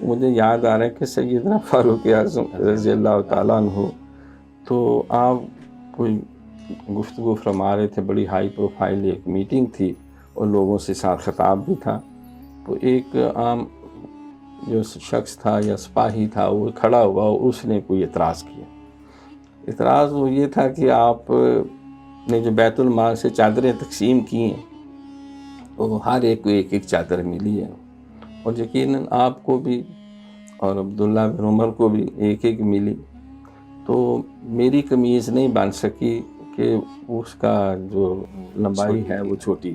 مجھے یاد آ رہا ہے کہ سیدنا فاروق اعظم رضی اللہ تعالیٰ عنہ، تو آپ کوئی گفتگو فرما رہے تھے، بڑی ہائی پروفائل ایک میٹنگ تھی اور لوگوں سے ساتھ خطاب بھی تھا، تو ایک عام جو شخص تھا یا سپاہی تھا وہ کھڑا ہوا اور اس نے کوئی اعتراض کیا. اعتراض وہ یہ تھا کہ آپ نے جو بیت المال سے چادریں تقسیم کی ہیں وہ ہر ایک کو ایک ایک چادر ملی ہے، اور یقیناً آپ کو بھی اور عبداللہ بن عمر کو بھی ایک ایک ملی، تو میری قمیض نہیں بن سکی کہ اس کا جو لمبائی ہے وہ چھوٹی،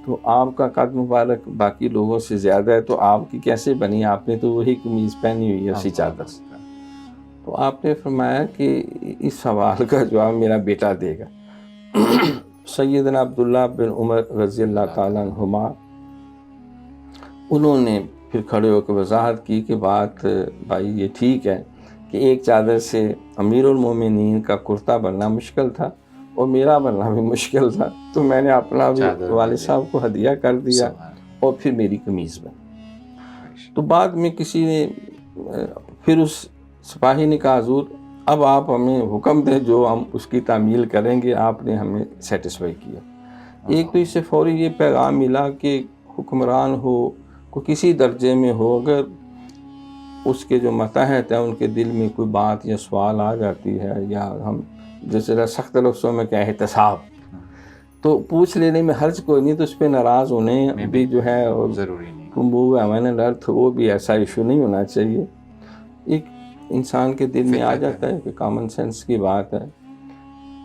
تو آپ کا قد مبارک باقی لوگوں سے زیادہ ہے، تو آپ کی کیسے بنی؟ آپ نے تو وہی قمیض پہنی ہوئی ہے اسی چادر سے. تو آپ نے فرمایا کہ اس سوال کا جواب میرا بیٹا دے گا. سیدنا عبداللہ بن عمر رضی اللہ تعالیٰ عنہما انہوں نے پھر کھڑے ہو کے وضاحت کی کہ بات بھائی یہ ٹھیک ہے کہ ایک چادر سے امیر المومنین کا کرتا بننا مشکل تھا اور میرا بننا بھی مشکل تھا، تو میں نے اپنا بھی والد صاحب کو ہدیہ کر دیا اور پھر میری قمیض بنی. تو بعد میں کسی نے پھر اس سپاہی نے کہا حضور اب آپ ہمیں حکم دیں جو ہم اس کی تعمیل کریں گے. آپ نے ہمیں سیٹسفائی کیا. ایک تو اس سے فوری یہ پیغام ملا کہ حکمران ہو کو کسی درجے میں ہو، اگر اس کے جو ماتحت ہیں ان کے دل میں کوئی بات یا سوال آ جاتی ہے، یا ہم جیسے سخت لفظوں میں کیا احتساب، تو پوچھ لینے میں حرج کوئی نہیں، تو اس پہ ناراض ہونے بھی جو ہے ضروری نہیں. ہمیں ارتھ وہ بھی ایسا ایشو نہیں ہونا چاہیے. ایک انسان کے دل میں آ جاتا ہے کہ کامن سینس کی بات ہے،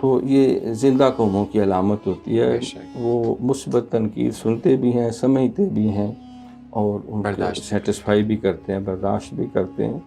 تو یہ زندہ قوموں کی علامت ہوتی ہے. وہ مثبت تنقید سنتے بھی ہیں، سمجھتے بھی ہیں اور ان کو سیٹسفائی بھی کرتے ہیں، برداشت بھی کرتے ہیں.